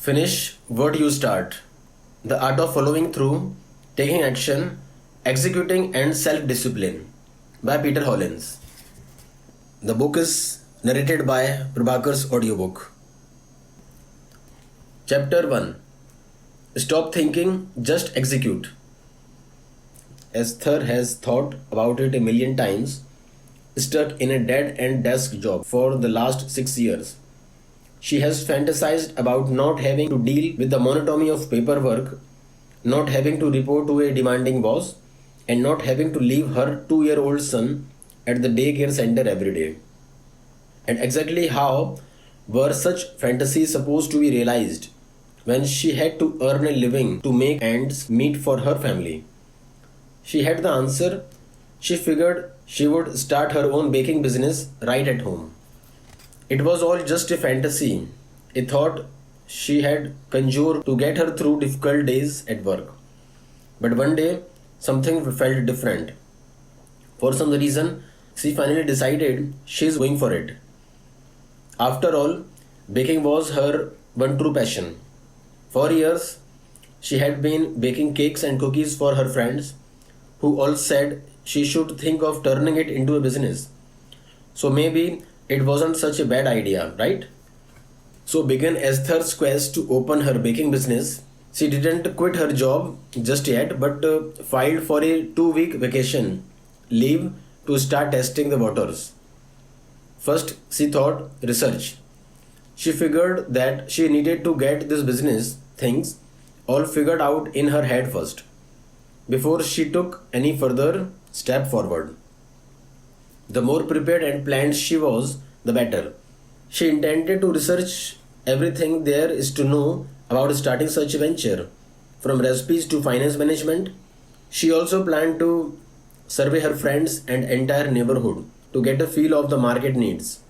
Finish what you start. The art of following through, taking action, executing, and self discipline by Peter Hollins. The book is narrated by Prabhakar's audiobook. Chapter 1. Stop thinking, just execute. Esther has thought about it a million times, stuck in a dead end desk job for the last 6 years. She has fantasized about not having to deal with the monotony of paperwork, not having to report to a demanding boss, and not having to leave her 2 year old son at the daycare center every day. And exactly how were such fantasies supposed to be realized when she had to earn a living to make ends meet for her family? She had the answer. She figured she would start her own baking business right at home. It was all just a fantasy, a thought she had conjured to get her through difficult days at work. But one day, something felt different. For some reason, she finally decided she's going for it. After all, baking was her one true passion. For years, she had been baking cakes and cookies for her friends, who all said she should think of turning it into a business. So maybe it wasn't such a bad idea, right? So began Esther's quest to open her baking business. She didn't quit her job just yet, but filed for a 2 week vacation leave to start testing the waters. First, she thought research. She figured that she needed to get this business things all figured out in her head first, before she took any further step forward. The more prepared and planned she was, the better. She intended to research everything there is to know about starting such a venture, from recipes to finance management. She also planned to survey her friends and entire neighborhood to get a feel of the market needs.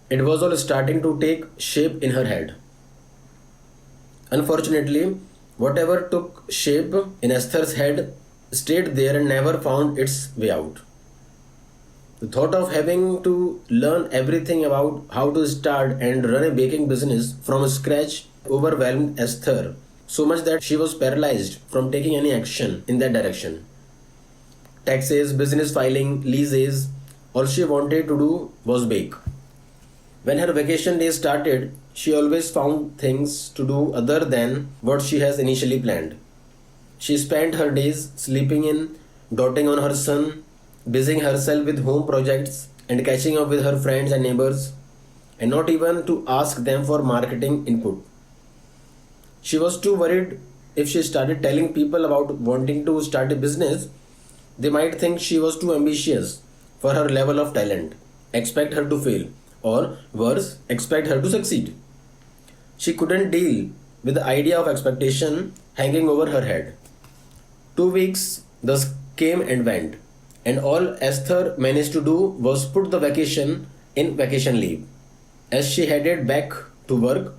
It was all starting to take shape in her head. Unfortunately, whatever took shape in Esther's head stayed there and never found its way out. The thought of having to learn everything about how to start and run a baking business from scratch overwhelmed Esther so much that she was paralyzed from taking any action in that direction. Taxes, business filing, leases, all she wanted to do was bake. When her vacation days started, she always found things to do other than what she has initially planned. She spent her days sleeping in, doting on her son, busying herself with home projects, and catching up with her friends and neighbors, and not even to ask them for marketing input. She was too worried if she started telling people about wanting to start a business, they might think she was too ambitious for her level of talent, expect her to fail, or worse, expect her to succeed. She couldn't deal with the idea of expectation hanging over her head. 2 weeks thus came and went, and all Esther managed to do was put the vacation in vacation leave. As she headed back to work,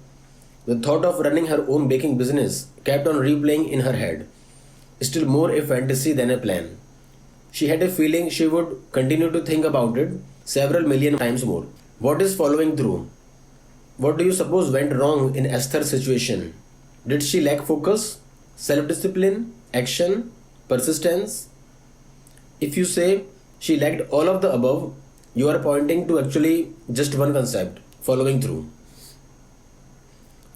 the thought of running her own baking business kept on replaying in her head, still more a fantasy than a plan. She had a feeling she would continue to think about it several million times more. What is following through? What do you suppose went wrong in Esther's situation? Did she lack focus, self discipline, action, persistence? If you say she lacked all of the above, you are pointing to actually just one concept: following through.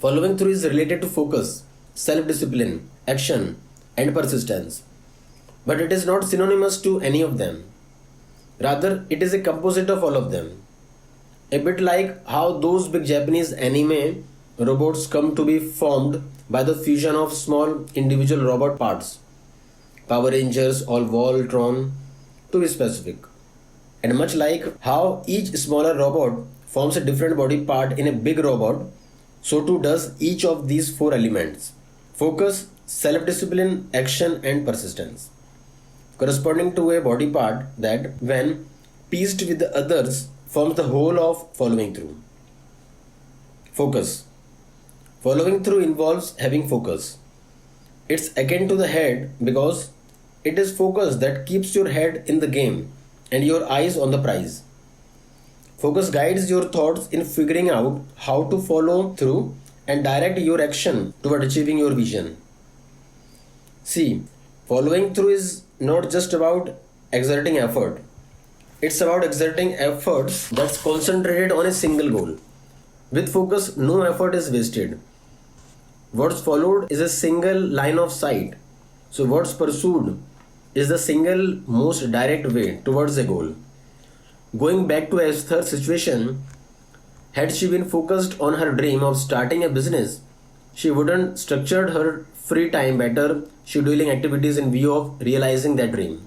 Following through is related to focus, self discipline, action, and persistence. But it is not synonymous to any of them. Rather, it is a composite of all of them. A bit like how those big Japanese anime robots come to be formed by the fusion of small individual robot parts. Power Rangers or Voltron, to be specific. And much like how each smaller robot forms a different body part in a big robot, so too does each of these four elements: focus, self discipline, action, and persistence, corresponding to a body part that, when pieced with the others, forms the whole of following through. Focus. Following through involves having focus. It's akin to the head because it is focus that keeps your head in the game and your eyes on the prize. Focus guides your thoughts in figuring out how to follow through and direct your action toward achieving your vision. See, following through is not just about exerting effort. It's about exerting efforts that's concentrated on a single goal. With focus, no effort is wasted. What's followed is a single line of sight. So, what's pursued is the single most direct way towards a goal. Going back to Esther's situation, had she been focused on her dream of starting a business, she wouldn't structured her free time better, scheduling activities in view of realizing that dream.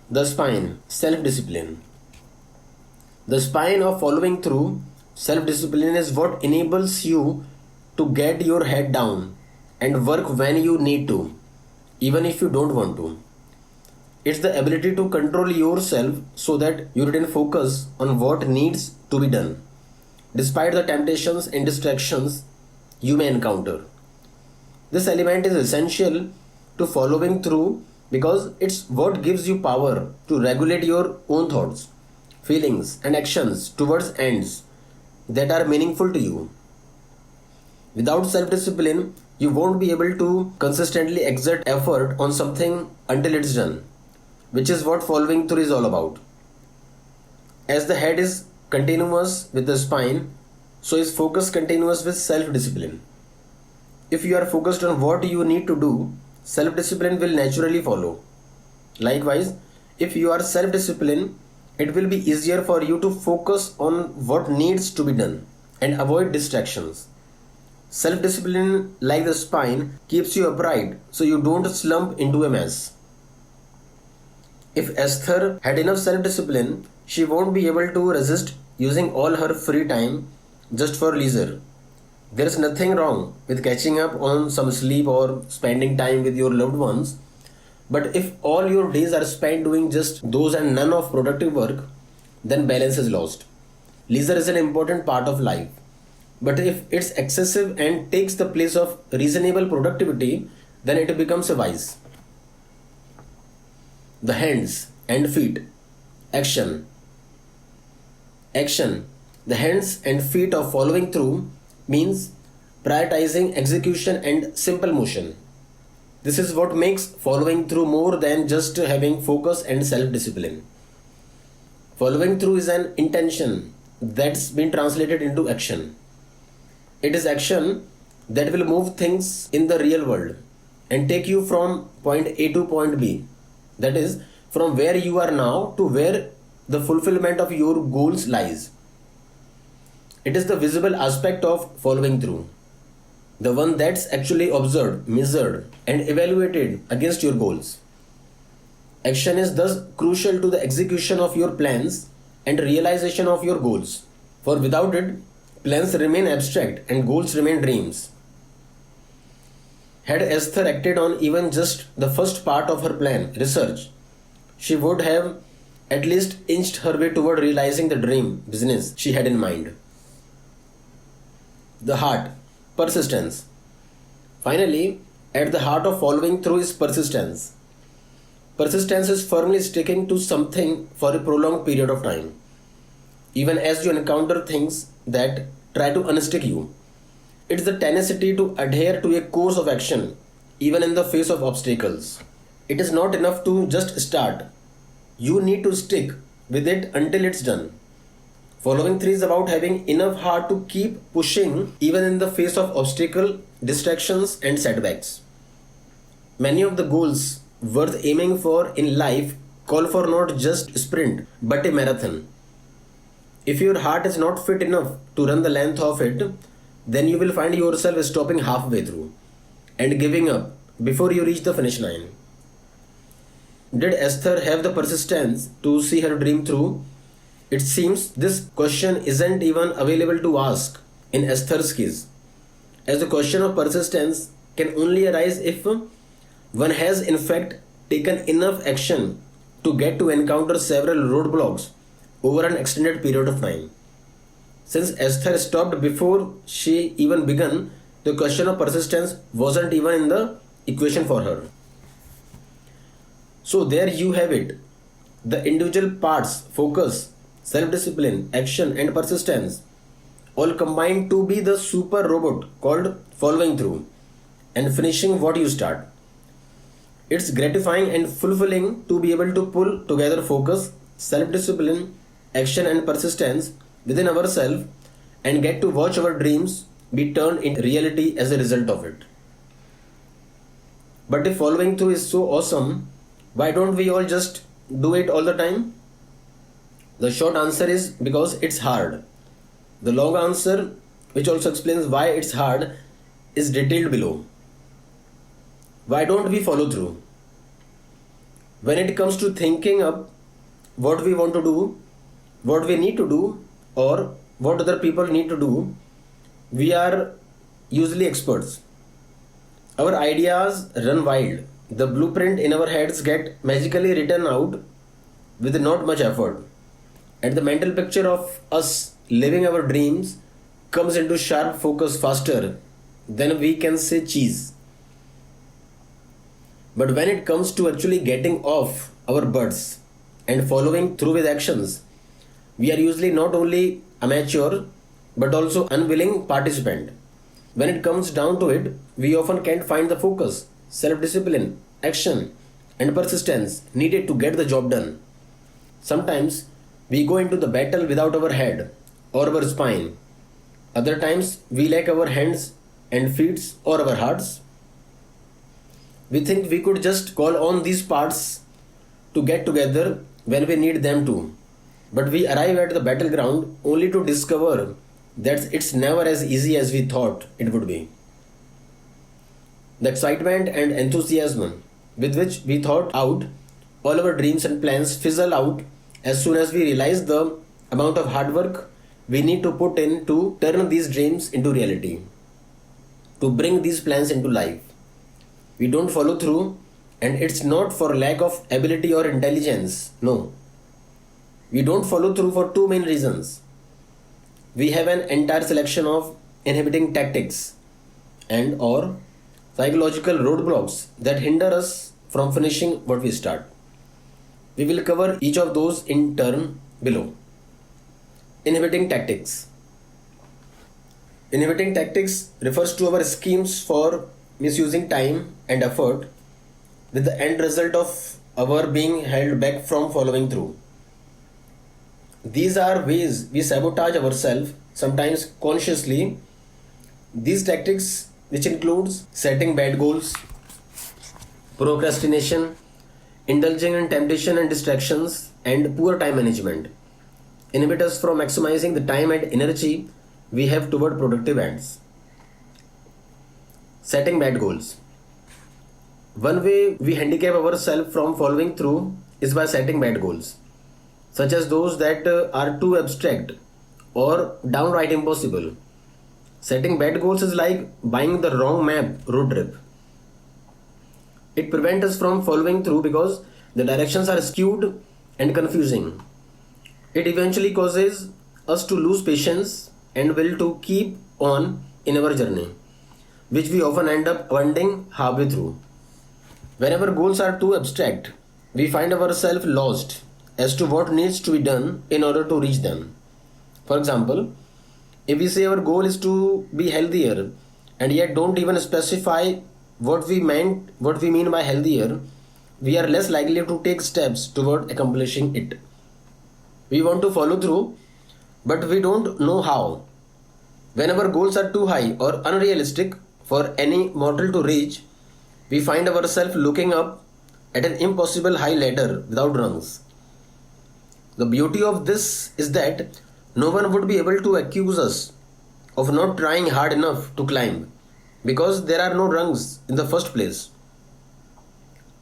The spine, self-discipline. The spine of following through, self-discipline is what enables you to get your head down and work when you need to, even if you don't want to. It's the ability to control yourself so that you retain focus on what needs to be done, despite the temptations and distractions you may encounter. This element is essential to following through because it's what gives you power to regulate your own thoughts, feelings, and actions towards ends that are meaningful to you. Without self discipline, you won't be able to consistently exert effort on something until it's done, which is what following through is all about. As the head is continuous with the spine, so is focus continuous with self discipline. If you are focused on what you need to do, self discipline will naturally follow. Likewise, if you are self disciplined, it will be easier for you to focus on what needs to be done and avoid distractions. Self discipline, like the spine, keeps you upright so you don't slump into a mess. If Esther had enough self discipline, she won't be able to resist using all her free time just for leisure. There's nothing wrong with catching up on some sleep or spending time with your loved ones, but if all your days are spent doing just those and none of productive work, then balance is lost. Leisure is an important part of life, but if it's excessive and takes the place of reasonable productivity, then it becomes a vice. The hands and feet. Action. Action. The hands and feet of following through means prioritizing execution and simple motion. This is what makes following through more than just having focus and self discipline. Following through is an intention that's been translated into action. It is action that will move things in the real world and take you from point A to point B. That is, from where you are now to where the fulfillment of your goals lies. It is the visible aspect of following through, the one that's actually observed, measured, and evaluated against your goals. Action is thus crucial to the execution of your plans and realization of your goals, for without it, plans remain abstract and goals remain dreams. Had Esther acted on even just the first part of her plan, research, she would have at least inched her way toward realizing the dream business she had in mind. The heart, persistence. Finally, at the heart of following through is persistence. Persistence is firmly sticking to something for a prolonged period of time, even as you encounter things that try to unstick you. It's the tenacity to adhere to a course of action, even in the face of obstacles. It is not enough to just start. You need to stick with it until it's done. Following through is about having enough heart to keep pushing even in the face of obstacle, distractions, and setbacks. Many of the goals worth aiming for in life call for not just sprint but a marathon. If your heart is not fit enough to run the length of it, then you will find yourself stopping halfway through and giving up before you reach the finish line. Did Esther have the persistence to see her dream through? It seems this question isn't even available to ask in Esther's case, as the question of persistence can only arise if one has in fact taken enough action to get to encounter several roadblocks over an extended period of time. Since Esther stopped before she even began, the question of persistence wasn't even in the equation for her. So there you have it. The individual parts, focus, self-discipline, action and persistence, all combined to be the super robot called following through and finishing what you start. It's gratifying and fulfilling to be able to pull together focus, self discipline, action, and persistence within ourselves and get to watch our dreams be turned into reality as a result of it. But if following through is so awesome, why don't we all just do it all the time? The short answer is because it's hard. The long answer, which also explains why it's hard, is detailed below. Why don't we follow through? When it comes to thinking up what we want to do, what we need to do, or what other people need to do, we are usually experts. Our ideas run wild. The blueprint in our heads get magically written out with not much effort. And the mental picture of us living our dreams comes into sharp focus faster than we can say cheese. But when it comes to actually getting off our butts and following through with actions, we are usually not only amateur but also unwilling participant. When it comes down to it, we often can't find the focus, self discipline, action, and persistence needed to get the job done. Sometimes we go into the battle without our head or our spine. Other times we lack our hands and feet or our hearts. We think we could just call on these parts to get together when we need them to. But we arrive at the battleground only to discover that it's never as easy as we thought it would be. The excitement and enthusiasm with which we thought out all our dreams and plans fizzle out as soon as we realize the amount of hard work we need to put in to turn these dreams into reality, to bring these plans into life. We don't follow through, and it's not for lack of ability or intelligence. No. We don't follow through for two main reasons. We have an entire selection of inhibiting tactics and or psychological roadblocks that hinder us from finishing what we start. We will cover each of those in turn below. Inhibiting tactics. Inhibiting tactics refers to our schemes for misusing time and effort with the end result of our being held back from following through. These are ways we sabotage ourselves, sometimes consciously. These tactics, which includes setting bad goals, procrastination, indulging in temptation and distractions, and poor time management, inhibit us from maximizing the time and energy we have toward productive ends. Setting bad goals. One way we handicap ourselves from following through is by setting bad goals, such as those that are too abstract or downright impossible. Setting bad goals is like buying the wrong map road trip. It prevents us from following through because the directions are skewed and confusing. It eventually causes us to lose patience and will to keep on in our journey, which we often end up abandoning halfway through. Whenever goals are too abstract, we find ourselves lost as to what needs to be done in order to reach them. For example, if we say our goal is to be healthier and yet don't even specify what we mean by healthier, we are less likely to take steps toward accomplishing it. We want to follow through, but we don't know how. When our goals are too high or unrealistic for any mortal to reach, we find ourselves looking up at an impossible high ladder without rungs. The beauty of this is that no one would be able to accuse us of not trying hard enough to climb because there are no rungs in the first place.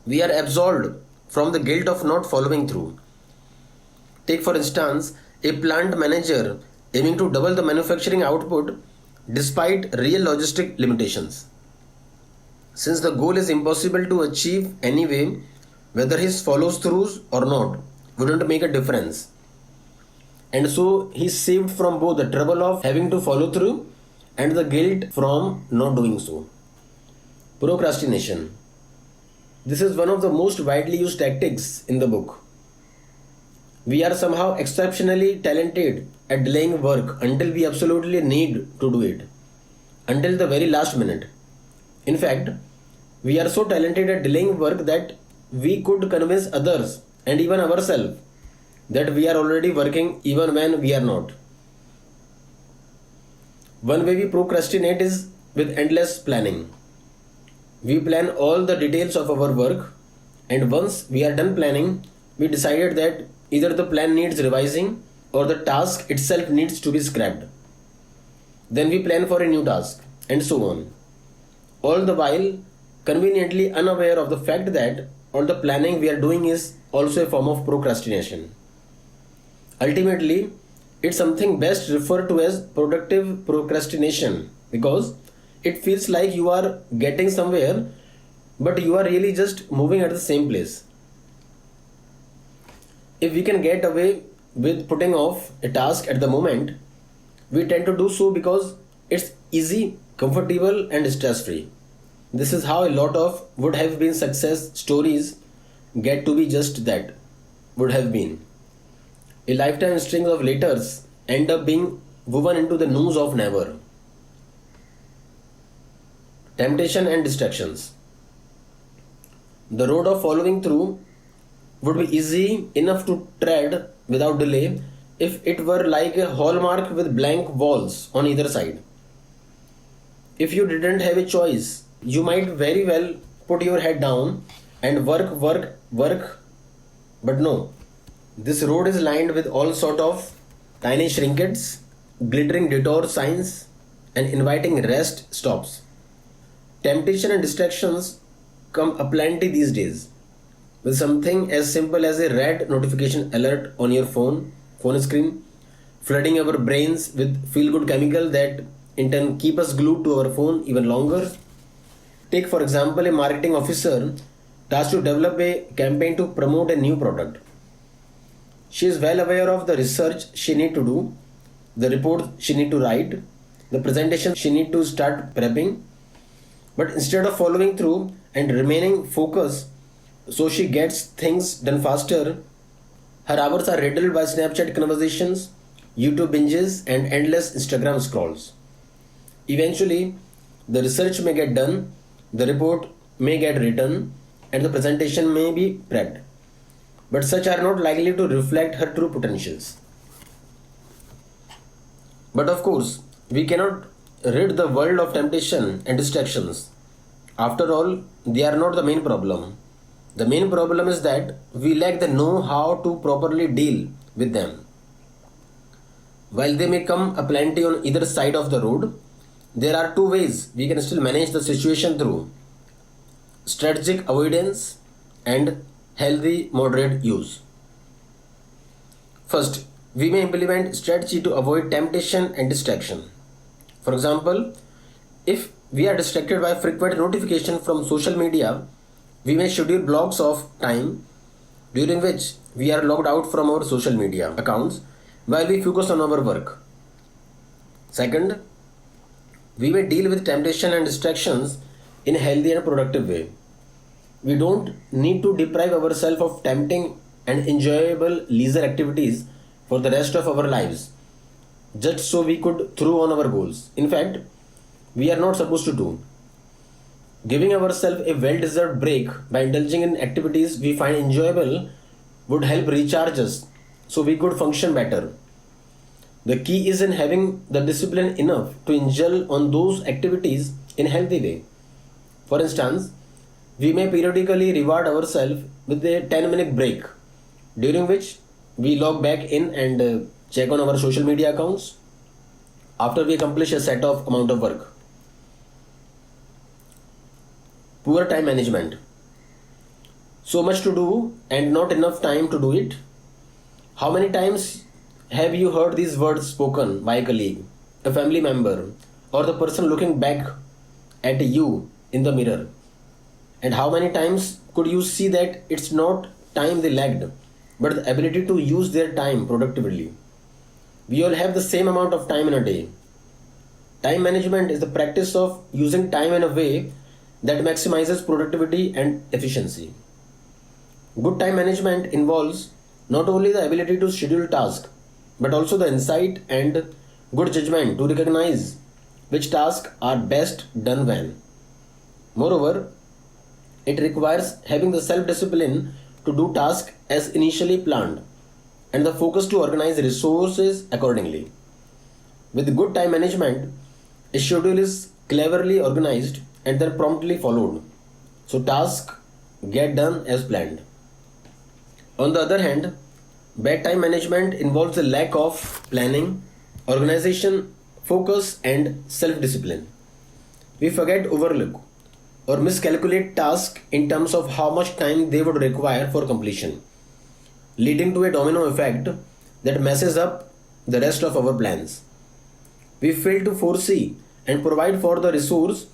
We are absolved from the guilt of not following through. Take, for instance, a plant manager aiming to double the manufacturing output despite real logistic limitations. Since the goal is impossible to achieve anyway, whether he follows through or not wouldn't make a difference. And so he's saved from both the trouble of having to follow through and the guilt from not doing so. Procrastination. This is one of the most widely used tactics in the book. We are somehow exceptionally talented at delaying work until we absolutely need to do it, until the very last minute. In fact, we are so talented at delaying work that we could convince others and even ourselves that we are already working even when we are not. One way we procrastinate is with endless planning. We plan all the details of our work, and once we are done planning, we decided that either the plan needs revising or the task itself needs to be scrapped. Then we plan for a new task, and so on. All the while conveniently unaware of the fact that all the planning we are doing is also a form of procrastination. Ultimately, it's something best referred to as productive procrastination because it feels like you are getting somewhere, but you are really just moving at the same place. If we can get away with putting off a task at the moment, we tend to do so because it's easy, comfortable, and stress free. This is how a lot of would have been success stories get to be just that, would have been. A lifetime string of letters end up being woven into the noose of never. Temptation and distractions. The road of following through would be easy enough to tread without delay if it were like a hallmark with blank walls on either side. If you didn't have a choice, you might very well put your head down and work, but no. This road is lined with all sort of tiny trinkets, glittering detour signs, and inviting rest stops. Temptation and distractions come aplenty these days, with something as simple as a red notification alert on your phone screen, flooding our brains with feel-good chemical that in turn keep us glued to our phone even longer. Take for example a marketing officer tasked to develop a campaign to promote a new product. She is well aware of the research she need to do, the report she need to write, the presentation she need to start prepping. But instead of following through and remaining focused so she gets things done faster, her hours are riddled by Snapchat conversations, YouTube binges, and endless Instagram scrolls. Eventually, the research may get done, the report may get written, and the presentation may be prepped. But such are not likely to reflect her true potentials. But of course, we cannot rid the world of temptation and distractions. After all, they are not the main problem. The main problem is that we lack the know how to properly deal with them. While they may come aplenty on either side of the road, there are two ways we can still manage the situation through strategic avoidance and healthy moderate use. First, we may implement strategy to avoid temptation and distraction. For example, if we are distracted by frequent notification from social media, we may schedule blocks of time during which we are logged out from our social media accounts while we focus on our work. Second, we may deal with temptation and distractions in a healthy and productive way. We don't need to deprive ourselves of tempting and enjoyable leisure activities for the rest of our lives just so we could through on our goals. In fact, we are not supposed to do. Giving ourselves a well deserved break by indulging in activities we find enjoyable would help recharge us so we could function better. The key is in having the discipline enough to indulge on those activities in a healthy way. For instance, we may periodically reward ourselves with a 10-minute break during which we log back in and check on our social media accounts after we accomplish a set of amount of work. Poor time management. So much to do and not enough time to do it. How many times have you heard these words spoken by a colleague, a family member, or the person looking back at you in the mirror? And how many times could you see that it's not time they lacked, but the ability to use their time productively? We all have the same amount of time in a day. Time management is the practice of using time in a way that maximizes productivity and efficiency. Good time management involves not only the ability to schedule tasks, but also the insight and good judgment to recognize which tasks are best done when. Moreover, it requires having the self discipline to do tasks as initially planned and the focus to organize resources accordingly. With good time management, a schedule is cleverly organized and then promptly followed, so tasks get done as planned. On the other hand, bad time management involves a lack of planning, organization, focus, and self discipline. We forget, overlook, or miscalculate tasks in terms of how much time they would require for completion, leading to a domino effect that messes up the rest of our plans. We fail to foresee and provide for the resource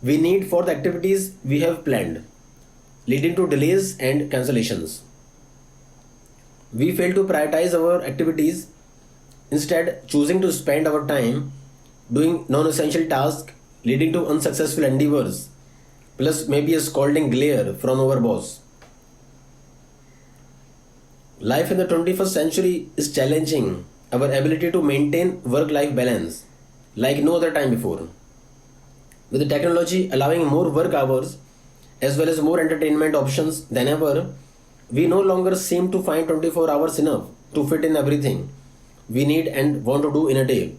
we need for the activities we have planned, leading to delays and cancellations. We fail to prioritize our activities, instead choosing to spend our time doing non-essential tasks, leading to unsuccessful endeavors, plus maybe a scolding glare from our boss. Life in the 21st century is challenging our ability to maintain work-life balance like no other time before. With the technology allowing more work hours as well as more entertainment options than ever, we no longer seem to find 24 hours enough to fit in everything we need and want to do in a day.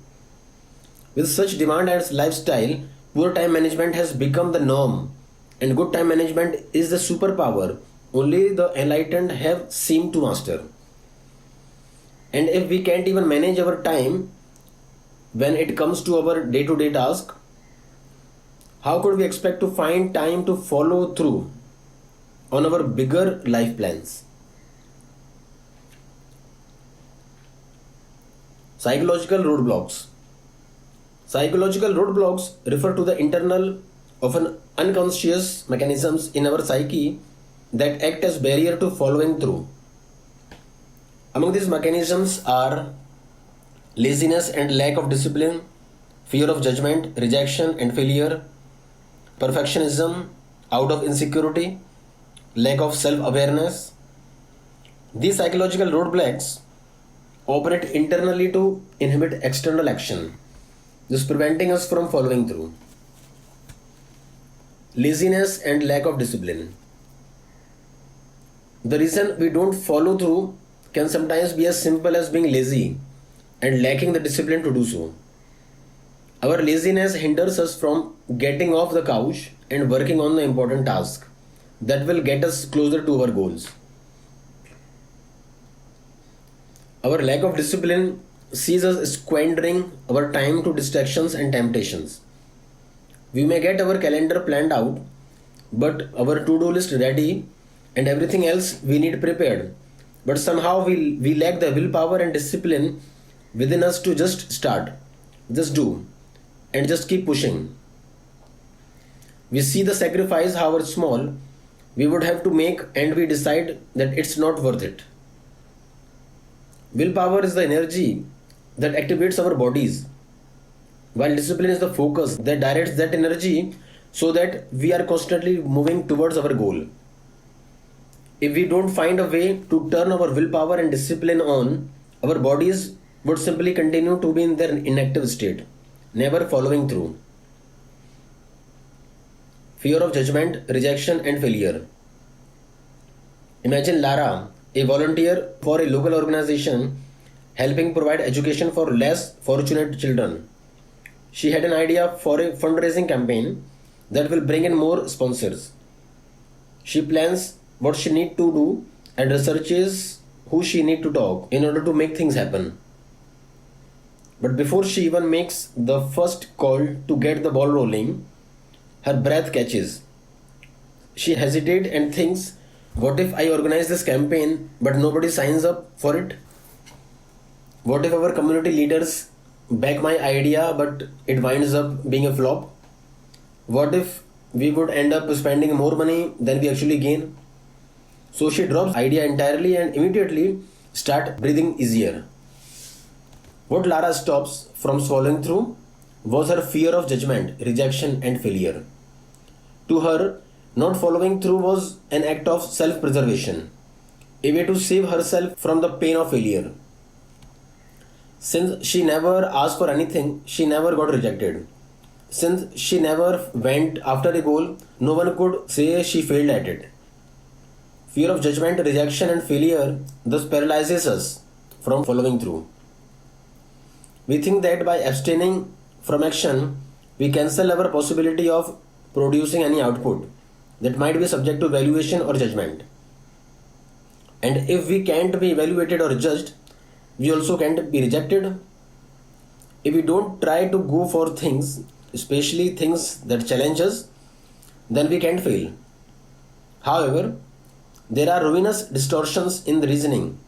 With such demand as lifestyle, poor time management has become the norm, and good time management is the superpower only the enlightened have seemed to master. And if we can't even manage our time when it comes to our day to day task, how could we expect to find time to follow through on our bigger life plans? Psychological roadblocks. Psychological roadblocks refer to the internal, often unconscious mechanisms in our psyche that act as barrier to following through. Among these mechanisms are laziness and lack of discipline, fear of judgment, rejection and failure, perfectionism out of insecurity, lack of self-awareness. These psychological roadblocks operate internally to inhibit external action, thus preventing us from following through. Laziness and lack of discipline. The reason we don't follow through can sometimes be as simple as being lazy and lacking the discipline to do so. Our laziness hinders us from getting off the couch and working on the important task that will get us closer to our goals. Our lack of discipline sees us squandering our time to distractions and temptations. We may get our calendar planned out, but our to-do list ready and everything else we need prepared. But somehow we lack the willpower and discipline within us to just start, just do, and just keep pushing. We see the sacrifice, however small, we would have to make, and we decide that it's not worth it. Willpower is the energy that activates our bodies, while discipline is the focus that directs that energy so that we are constantly moving towards our goal. If we don't find a way to turn our willpower and discipline on, our bodies would simply continue to be in their inactive state, never following through. Fear of judgment, rejection, and failure. Imagine Lara, a volunteer for a local organization helping provide education for less fortunate children. She had an idea for a fundraising campaign that will bring in more sponsors. She plans what she need to do and researches who she need to talk in order to make things happen. But before she even makes the first call to get the ball rolling, her breath catches. She hesitates and thinks, what if I organize this campaign but nobody signs up for it? What if our community leaders back my idea but it winds up being a flop? What if we would end up spending more money than we actually gain? So she drops idea entirely and immediately start breathing easier. What Lara stops from swallowing through was her fear of judgment, rejection and failure. To her, not following through was an act of self-preservation, a way to save herself from the pain of failure. Since she never asked for anything, she never got rejected. Since she never went after a goal, no one could say she failed at it. Fear of judgment, rejection, and failure thus paralyzes us from following through. We think that by abstaining from action, we cancel our possibility of producing any output that might be subject to evaluation or judgment. And if we can't be evaluated or judged, we also can't be rejected. If we don't try to go for things, especially things that challenge us, then we can't fail. However, there are ruinous distortions in the reasoning.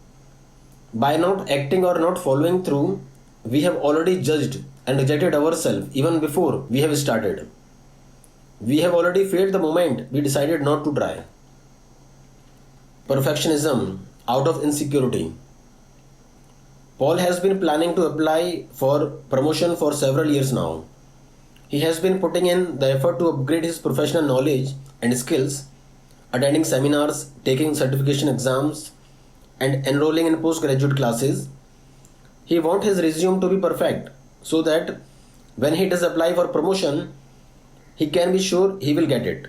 By not acting or not following through, we have already judged and rejected ourselves even before we have started. We have already failed the moment we decided not to try. Perfectionism out of insecurity. Paul has been planning to apply for promotion for several years now. He has been putting in the effort to upgrade his professional knowledge and skills, attending seminars, taking certification exams, and enrolling in postgraduate classes. He wants his resume to be perfect so that when he does apply for promotion, he can be sure he will get it.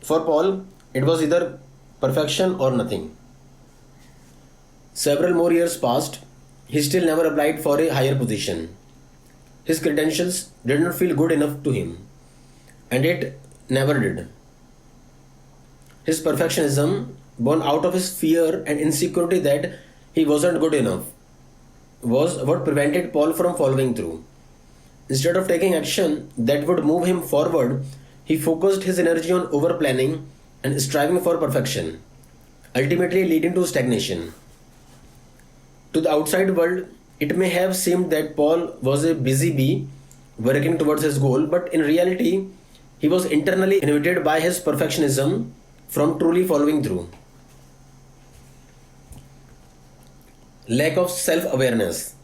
For Paul, it was either perfection or nothing. Several more years passed. He still never applied for a higher position. His credentials did not feel good enough to him, and it never did. His perfectionism, born out of his fear and insecurity that he wasn't good enough, was what prevented Paul from following through. Instead of taking action that would move him forward, he focused his energy on over planning and striving for perfection, ultimately leading to stagnation. To the outside world, it may have seemed that Paul was a busy bee working towards his goal, but in reality, he was internally inhibited by his perfectionism from truly following through. Lack of self awareness.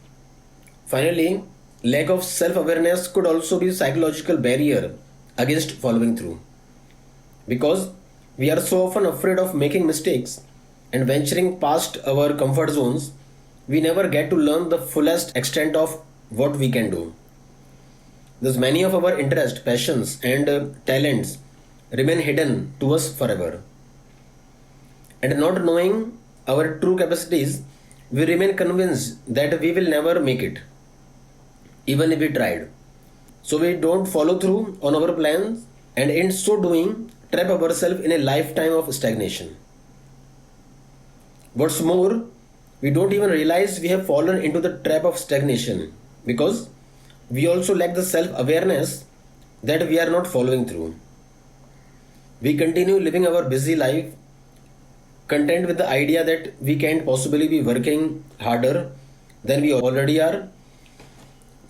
Finally, lack of self awareness could also be a psychological barrier against following through. Because we are so often afraid of making mistakes and venturing past our comfort zones, we never get to learn the fullest extent of what we can do. Thus, many of our interests, passions, and talents remain hidden to us forever. And not knowing our true capacities, we remain convinced that we will never make it, even if we tried. So we don't follow through on our plans and in so doing trap ourselves in a lifetime of stagnation. What's more, we don't even realize we have fallen into the trap of stagnation because we also lack the self awareness that we are not following through. We continue living our busy life, content with the idea that we can't possibly be working harder than we already are.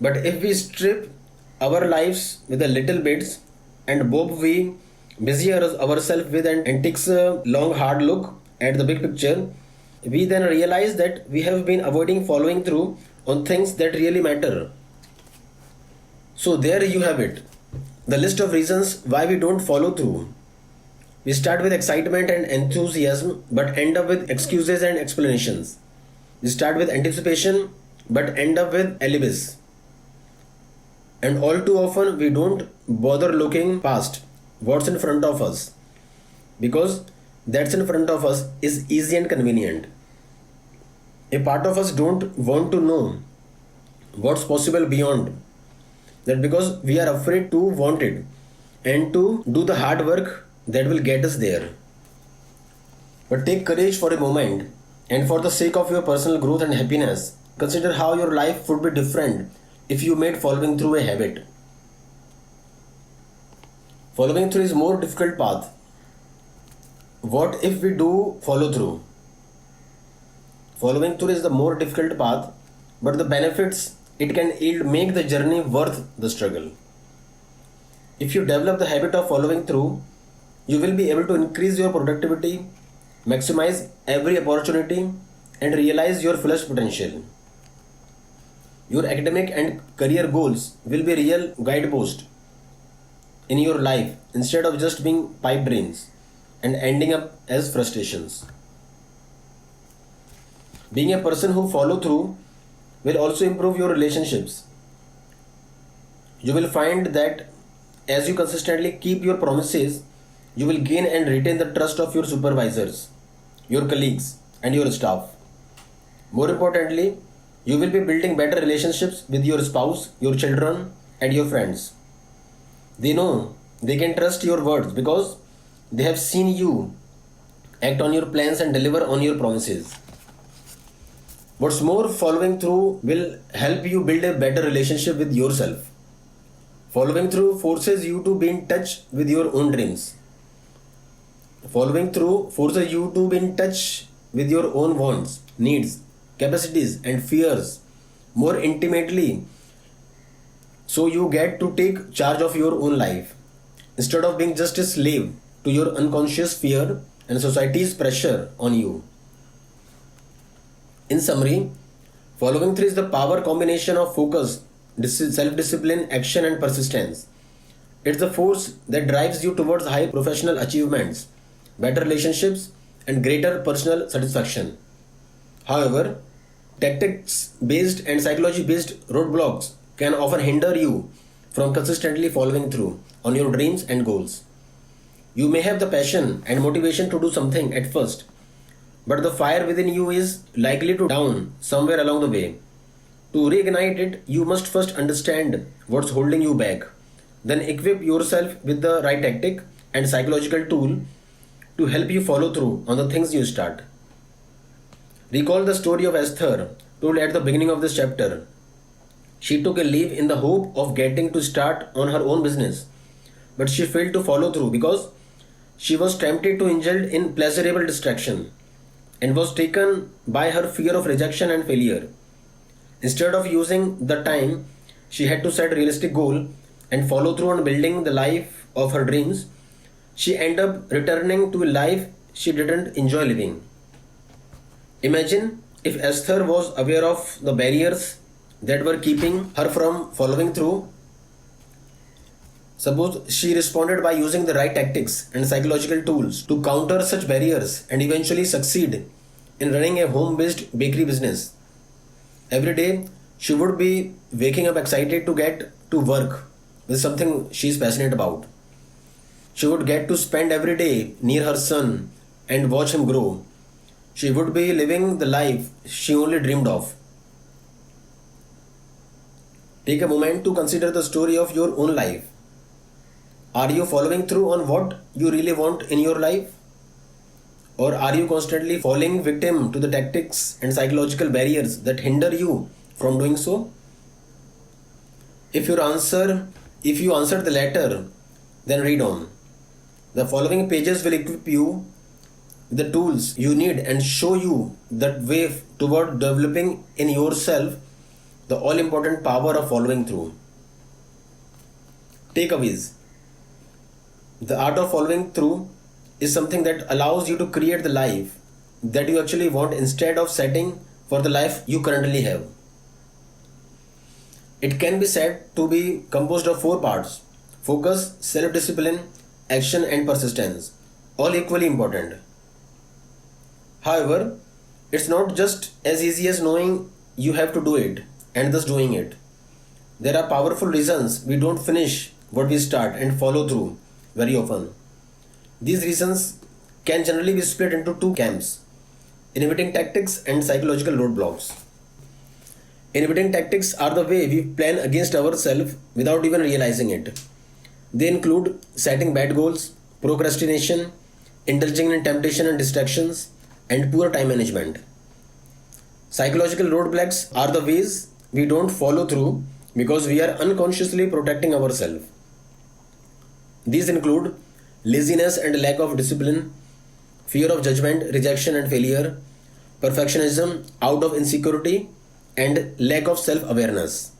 But if we strip our lives with the little bits and bob we busy ourselves with and takes a long hard look at the big picture, we then realize that we have been avoiding following through on things that really matter. So there you have it, the list of reasons why we don't follow through. We start with excitement and enthusiasm but end up with excuses and explanations. We start with anticipation but end up with alibis. And all too often we don't bother looking past what's in front of us because that's in front of us is easy and convenient. A part of us don't want to know what's possible beyond that because we are afraid to want it and to do the hard work that will get us there. But take courage for a moment and for the sake of your personal growth and happiness, consider how your life would be different if you made following through a habit. Following through is more difficult path. What if we do follow through? Following through is the more difficult path, but the benefits it can yield make the journey worth the struggle. If you develop the habit of following through, you will be able to increase your productivity, maximize every opportunity, and realize your fullest potential. Your academic and career goals will be real guideposts in your life instead of just being pipe dreams and ending up as frustrations. Being a person who follow through will also improve your relationships. You will find that as you consistently keep your promises, you will gain and retain the trust of your supervisors, your colleagues, and your staff. More importantly, you will be building better relationships with your spouse, your children, and your friends. They know they can trust your words because they have seen you act on your plans and deliver on your promises. What's more, following through will help you build a better relationship with yourself. Following through forces you to be in touch with your own dreams. Following through forces you to be in touch with your own wants, needs, capacities, and fears more intimately, so you get to take charge of your own life instead of being just a slave to your unconscious fear and society's pressure on you. In summary, following through is the power combination of focus, self discipline, action, and persistence. It's the force that drives you towards high professional achievements, better relationships, and greater personal satisfaction. However, tactics based and psychology based roadblocks can often hinder you from consistently following through on your dreams and goals. You may have the passion and motivation to do something at first, but the fire within you is likely to down somewhere along the way. To reignite it, you must first understand what's holding you back, then equip yourself with the right tactic and psychological tool to help you follow through on the things you start. Recall the story of Esther told at the beginning of this chapter. She took a leave in the hope of getting to start on her own business, but she failed to follow through because she was tempted to indulge in pleasurable distraction and was taken by her fear of rejection and failure. Instead of using the time she had to set a realistic goal and follow through on building the life of her dreams, she ended up returning to a life she didn't enjoy living. Imagine if Esther was aware of the barriers that were keeping her from following through. Suppose she responded by using the right tactics and psychological tools to counter such barriers and eventually succeed in running a home based bakery business. Every day, she would be waking up excited to get to work with something she is passionate about. She would get to spend every day near her son and watch him grow. She would be living the life she only dreamed of. Take a moment to consider the story of your own life. Are you following through on what you really want in your life? Or are you constantly falling victim to the tactics and psychological barriers that hinder you from doing so? If you answered the latter, then read on. The following pages will equip you with the tools you need and show you that way toward developing in yourself the all important power of following through. Takeaways. The art of following through is something that allows you to create the life that you actually want instead of setting for the life you currently have. It can be said to be composed of four parts: focus, self discipline, action, and persistence, all equally important. However, it's not just as easy as knowing you have to do it and thus doing it. There are powerful reasons we don't finish what we start and follow through very often. These reasons can generally be split into two camps: inhibiting tactics and psychological roadblocks. Inhibiting tactics are the way we plan against ourselves without even realizing it. They include setting bad goals, procrastination, indulging in temptation and distractions, and poor time management. Psychological roadblocks are the ways we don't follow through because we are unconsciously protecting ourselves. These include laziness and lack of discipline, fear of judgment, rejection and failure, perfectionism out of insecurity, and lack of self awareness.